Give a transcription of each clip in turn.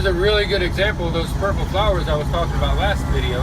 Here's a really good example of those purple flowers I was talking about last video.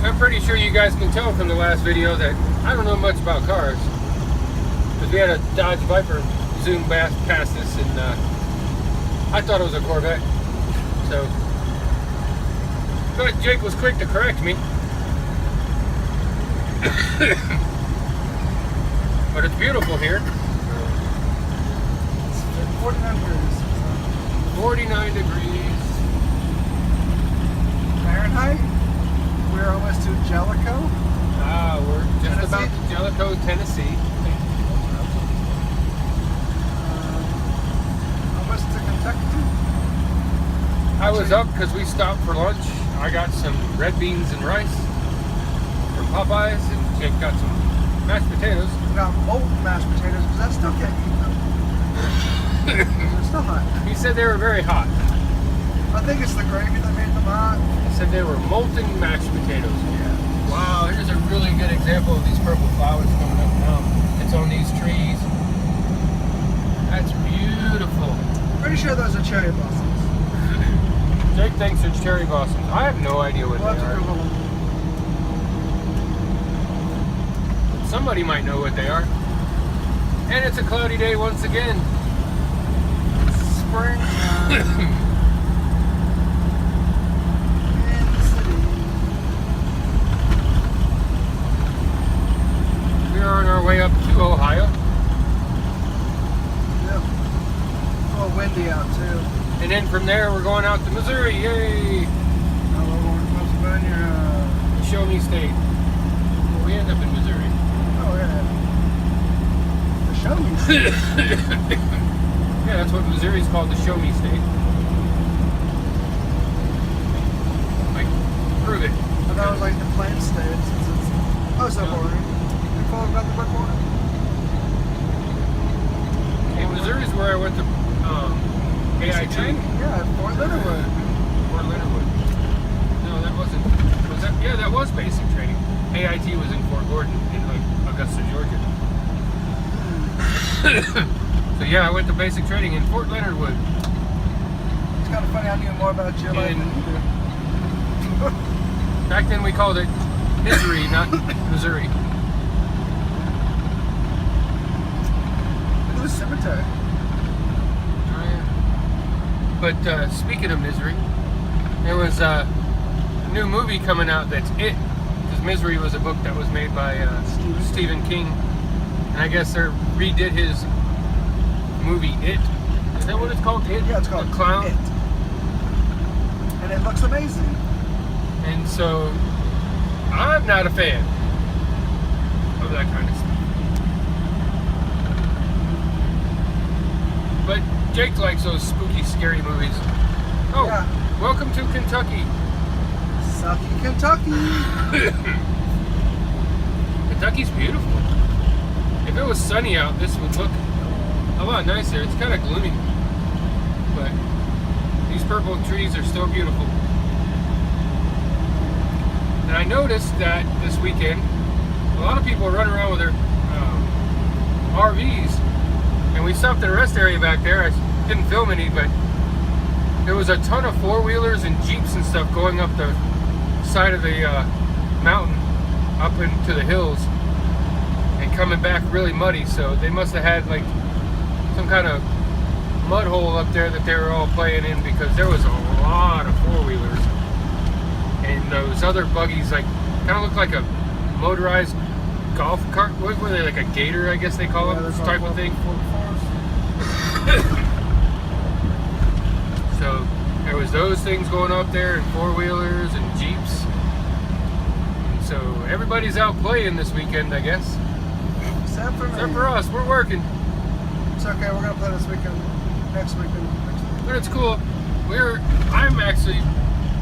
I'm pretty sure you guys can tell from the last video that I don't know much about cars. Because we had a Dodge Viper zoom past us, and I thought it was a Corvette. So, but Jake was quick to correct me. But it's beautiful here. It's 49 degrees. 49 degrees. Fahrenheit. We're almost to Jellicoe. We're just Tennessee. about to Jellicoe, Tennessee. Almost to Kentucky. I was up because we stopped for lunch. I got some red beans and rice from Popeyes, and Jake got some mashed potatoes. We got molten mashed potatoes because I still can't eat them. They're still hot. He said they were very hot. I think it's the gravy that made them hot. He said they were molten mashed potatoes. Yeah. Wow, here's a really good example of these purple flowers coming up now. It's on these trees. That's beautiful. Pretty sure those are cherry blossoms. Jake thinks it's cherry blossoms. I have no idea what We'll they have to Google are. them. Somebody might know what they are. And it's a cloudy day once again. Spring. In the city. We are on our way up to Ohio. Yep. A little windy out too. And then from there, we're going out to Missouri. Yay! Now we're going to Pennsylvania. The Show Me State. We end up in Missouri. Oh yeah. The show me. Yeah, that's what Missouri's called, the Show Me State. Like, prove it. I thought it was like the plain state since it's so No. boring. You follow about the book more? Hey, Missouri's where I went to AIT. Yeah, Fort Leonard Wood. Fort Leonard Wood. No, that wasn't. Was that? Yeah, that was basic training. AIT was in Fort Gordon in like Augusta, Georgia. So yeah, I went to basic training in Fort Leonard Wood. It's kind of funny. I knew more about your life than you do. Back then we called it Misery, not Missouri. Look at the cemetery. Oh, yeah. But speaking of misery, there was a new movie coming out that's It. Because Misery was a book that was made by Stephen King. And I guess they redid his movie It. Is that what it's called? It? Yeah, it's called The Clown? It. And it looks amazing. And so, I'm not a fan of that kind of stuff. But Jake likes those spooky, scary movies. Oh, Yeah. welcome to Kentucky. Sucky Kentucky. Kentucky's beautiful. If it was sunny out, this would look a lot nicer. It's kind of gloomy. But these purple trees are still beautiful. And I noticed that this weekend, a lot of people are running around with their RVs. And we stopped at a rest area back there. I didn't film any, but there was a ton of four-wheelers and Jeeps and stuff going up the side of the mountain, up into the hills, and coming back really muddy. So they must have had like some kind of mud hole up there that they were all playing in, because there was a lot of four-wheelers. And those other buggies, like, kind of look like a motorized golf cart. What were they, like a gator, I guess they call them, this type of thing. So there was those things going up there, and four-wheelers and Jeeps. And so everybody's out playing this weekend, I guess. Except for me. Except for us, we're working. It's okay, we're going to play this weekend. Next weekend. But it's cool. I'm actually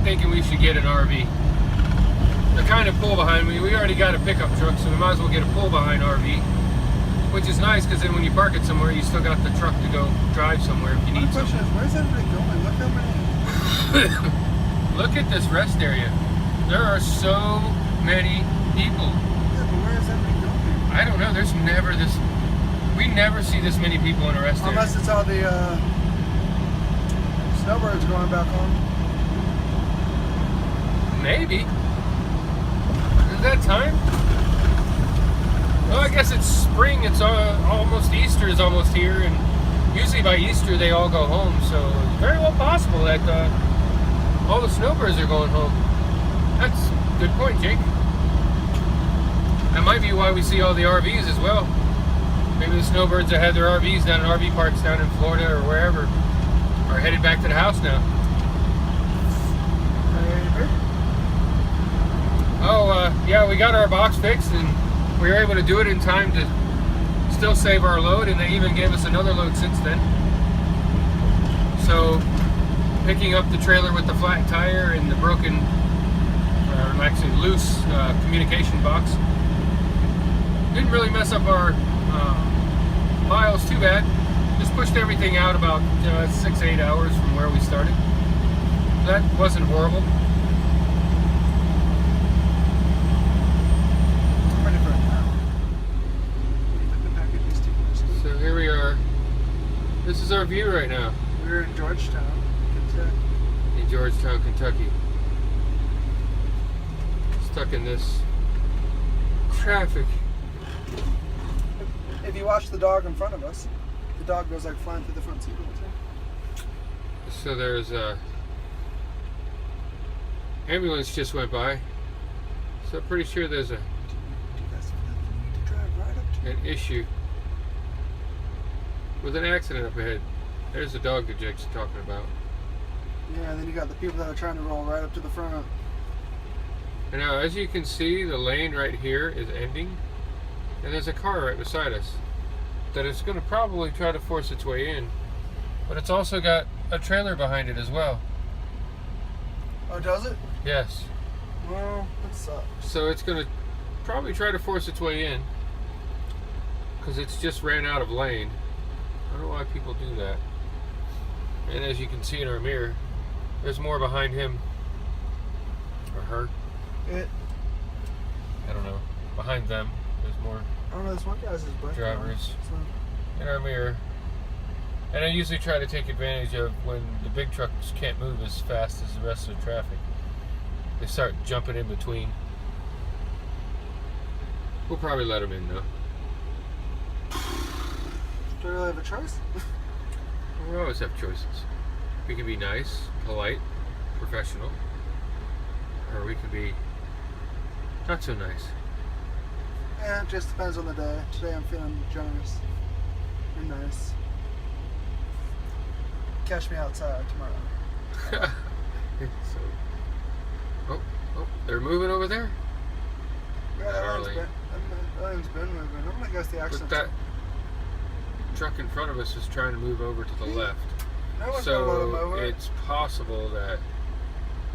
thinking we should get an RV. The kind of pull behind. We already got a pickup truck, so we might as well get a pull behind RV. Which is nice, because then when you park it somewhere, you still got the truck to go drive somewhere if you My need question something. is, where's everybody going? Look how many. Look at this rest area. There are so many people. Yeah, but where is everybody going? I don't know. There's never this We never see this many people in a rest area. Unless it's all the snowbirds going back home. Maybe. Is that time? Well, I guess it's spring. It's almost Easter is almost here, and usually by Easter they all go home. So it's very well possible that all the snowbirds are going home. That's a good point, Jake. That might be why we see all the RVs as well. Maybe the snowbirds that had their RVs down in RV parks down in Florida or wherever are headed back to the house now. Yeah, we got our box fixed and we were able to do it in time to still save our load, and they even gave us another load since then. So picking up the trailer with the flat tire and the broken, actually loose communication box didn't really mess up our miles too bad. Just pushed everything out about 6-8 hours from where we started. That wasn't horrible. So here we are. This is our view right now. We're in Georgetown, Kentucky. In Georgetown, Kentucky. Stuck in this traffic. If you watch the dog in front of us, the dog goes like flying through the front seat all the time. So there's a ambulance just went by. So I'm pretty sure there's Do you guys feel like you need to drive right up to an issue with an accident up ahead. There's the dog that Jake's talking about. Yeah, and then you got the people that are trying to roll right up to the front. And now, as you can see, the lane right here is ending, and there's a car right beside us that is going to probably try to force its way in, but it's also got a trailer behind it as well. Oh, does it? Yes. Well, that sucks. So it's going to probably try to force its way in because it's just ran out of lane. I don't know why people do that. And as you can see in our mirror, there's more behind him or her. I don't know. Behind them, there's more I don't know, this one guy's his bike. drivers So, in our mirror. And I usually try to take advantage of when the big trucks can't move as fast as the rest of the traffic. They start jumping in between. We'll probably let them in though. do we really have a choice? We always have choices. We can be nice, polite, professional, or we can be not so nice. Yeah, it just depends on the day. Today I'm feeling generous and nice. Catch me outside tomorrow. So, oh, they're moving over there. Yeah, that Early. lane's been moving. I'm gonna guess the But accident. that truck in front of us is trying to move over to the left. No one's gonna let him So over. it's possible that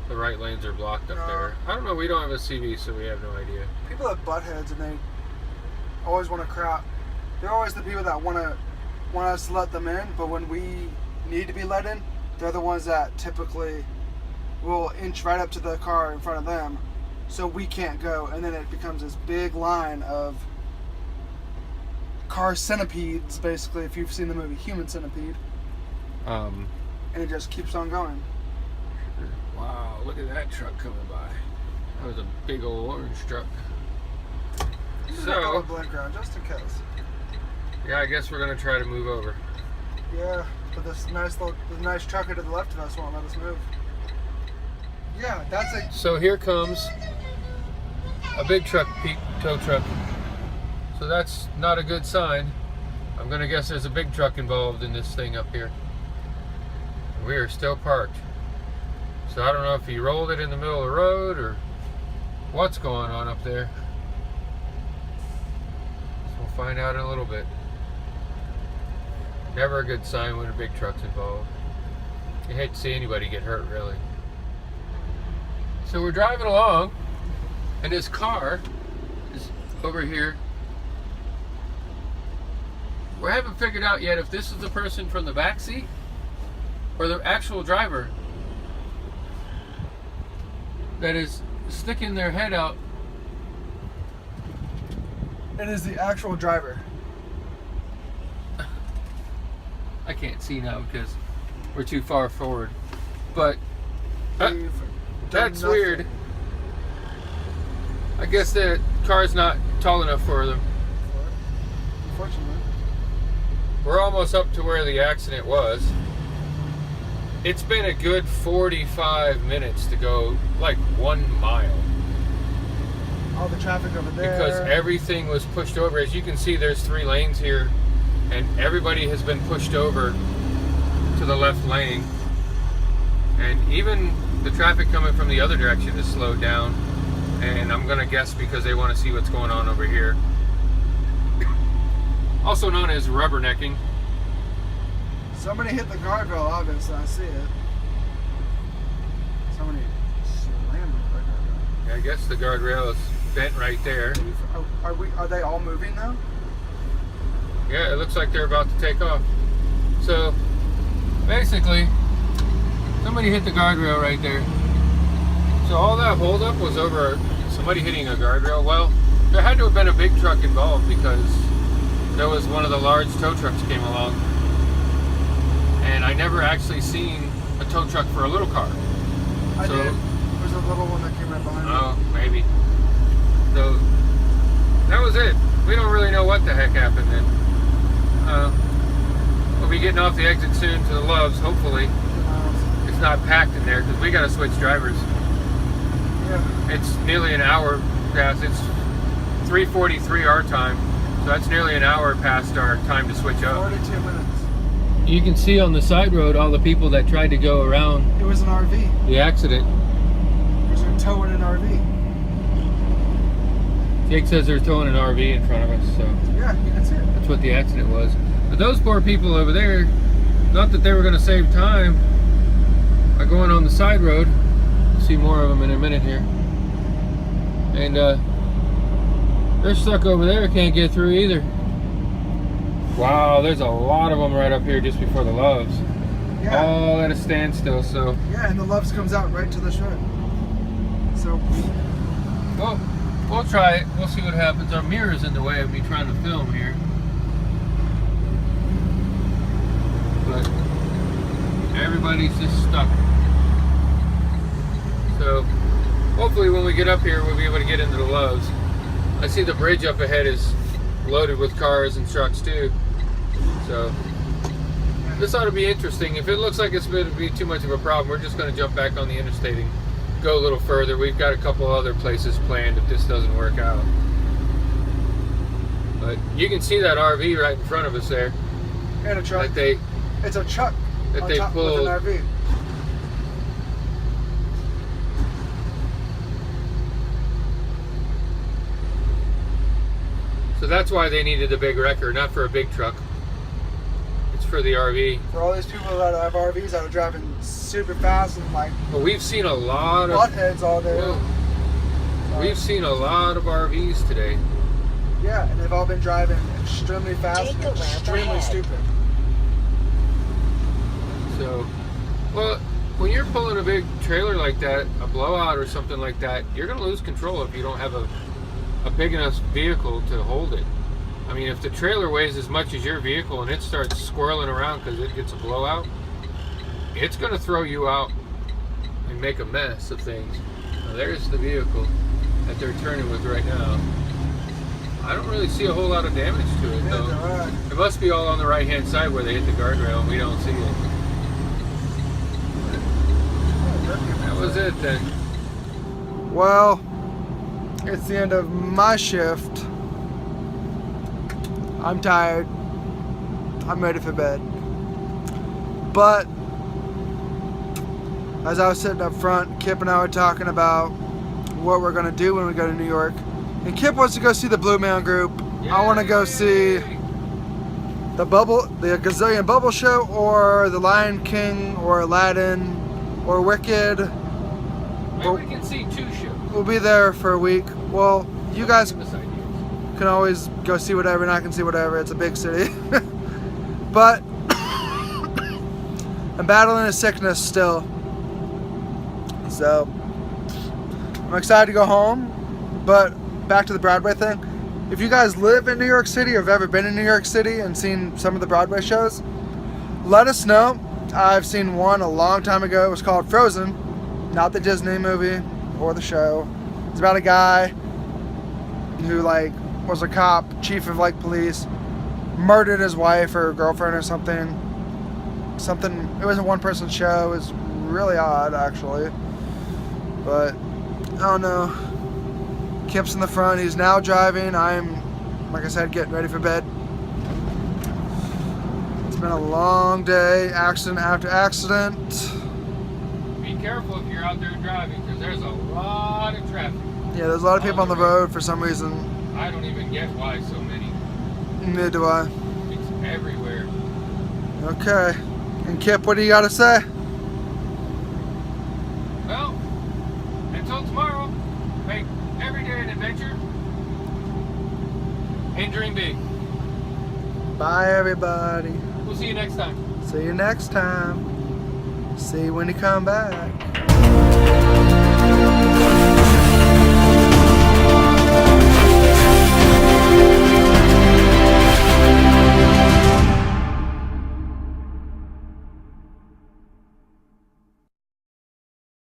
the right lanes are blocked up No. there. I don't know. We don't have a CV, so we have no idea. People have butt heads and they always want to crap. They're always the people that want us to let them in, but when we need to be let in, they're the ones that typically will inch right up to the car in front of them, so we can't go, and then it becomes this big line of car centipedes, basically, if you've seen the movie Human Centipede, and it just keeps on going. Wow, look at that truck coming by. That was a big old orange truck. So, So, blend ground, just in case. yeah, I guess we're gonna try to move over. Yeah, but this nice trucker to the left of us won't let us move. Yeah, that's a. So here comes a big truck, tow truck. So that's not a good sign. I'm gonna guess there's a big truck involved in this thing up here. We are still parked. So I don't know if he rolled it in the middle of the road or what's going on up there. So we'll find out in a little bit. Never a good sign when a big truck's involved. You hate to see anybody get hurt, really. So we're driving along, and this car is over here. We haven't figured out yet if this is the person from the back seat or the actual driver that is sticking their head out. It is the actual driver. I can't see now because we're too far forward. But They've that's done weird. nothing I guess the car's not tall enough for them. for it, unfortunately. We're almost up to where the accident was. It's been a good 45 minutes to go like 1 mile. All the traffic over there. Because everything was pushed over. As you can see, there's 3 lanes here, and everybody has been pushed over to the left lane. And even the traffic coming from the other direction is slowed down. And I'm gonna guess because they want to see what's going on over here. Also known as rubbernecking. Somebody hit the guardrail, obviously. I see it. Somebody slammed the guardrail. Yeah, I guess the guardrail is bent right there. Are they all moving now? Yeah, it looks like they're about to take off. So basically, somebody hit the guardrail right there. So all that holdup was over somebody hitting a guardrail. Well, there had to have been a big truck involved because there was one of the large tow trucks came along. And I never actually seen a tow truck for a little car. I did. There's a little one that came right behind me. Oh, maybe. So that was it. We don't really know what the heck happened then. We'll be getting off the exit soon to the Loves, hopefully. It's not packed in there because we got to switch drivers. Yeah. It's nearly an hour past. It's 3:43 our time, so that's nearly an hour past our time to switch up. 42 minutes. You can see on the side road all the people that tried to go around It was an RV. the accident. There's a towing an RV. Jake says they're towing an RV in front of us, so Yeah, you can see it. that's what the accident was. But those poor people over there, not that they were going to save time by going on the side road. We'll see more of them in a minute here. And they're stuck over there, can't get through either. Wow, there's a lot of them right up here just before the Loves. Yeah. All at a standstill, so. Yeah, and the Loves comes out right to the shore. So, Well, we'll try it. We'll see what happens. Our mirror's in the way of me trying to film here. But everybody's just stuck. So hopefully when we get up here we'll be able to get into the Loves. I see the bridge up ahead is loaded with cars and trucks too. So this ought to be interesting. If it looks like it's going to be too much of a problem, we're just going to jump back on the interstate and go a little further. We've got a couple other places planned if this doesn't work out. But you can see that RV right in front of us there. and a truck. It's a truck That on they top pulled. with an RV. So that's why they needed a big wrecker, not for a big truck. It's for the RV. For all these people that have RVs that are driving super fast and like But we've seen a lot of. buttheads all day. Well, we've seen a lot of RVs today. Yeah, and they've all been driving extremely fast Take and a lap extremely ahead. stupid. So, well, when you're pulling a big trailer like that, a blowout or something like that, you're going to lose control if you don't have a big enough vehicle to hold it. I mean, if the trailer weighs as much as your vehicle and it starts swirling around because it gets a blowout, it's going to throw you out and make a mess of things. Now, there's the vehicle that they're turning with right now. I don't really see a whole lot of damage to it, Yeah, though. they're right. It must be all on the right-hand side where they hit the guardrail and we don't see it. That was it then. Well, it's the end of my shift. I'm tired. I'm ready for bed. But as I was sitting up front, Kip and I were talking about what we're gonna do when we go to New York. And Kip wants to go see the Blue Man Group. I want to go see the Gazillion Bubble Show, or the Lion King, or Aladdin, or Wicked. Maybe we can see two shows. We'll be there for a week. Well, you guys Give us ideas. can always go see whatever, and I can see whatever. It's a big city. But I'm battling a sickness still. So I'm excited to go home. But back to the Broadway thing. If you guys live in New York City or have ever been in New York City and seen some of the Broadway shows, let us know. I've seen one a long time ago. It was called Frozen, not the Disney movie or the show. It's about a guy who like was a cop, chief of like police, murdered his wife or girlfriend or something. It was a one-person show. It was really odd, actually. But I don't know. Kip's in the front. He's now driving. I'm, like I said, getting ready for bed. It's been a long day, accident after accident. Be careful if you're out there driving, because there's a lot of traffic. Yeah, there's a lot of people on the road for some reason. I don't even get why so many. Neither do I. It's everywhere. Okay. And Kip, what do you got to say? Well, until tomorrow, make every day an adventure and dream big. Bye, everybody. We'll see you next time. See you next time. See you when you come back.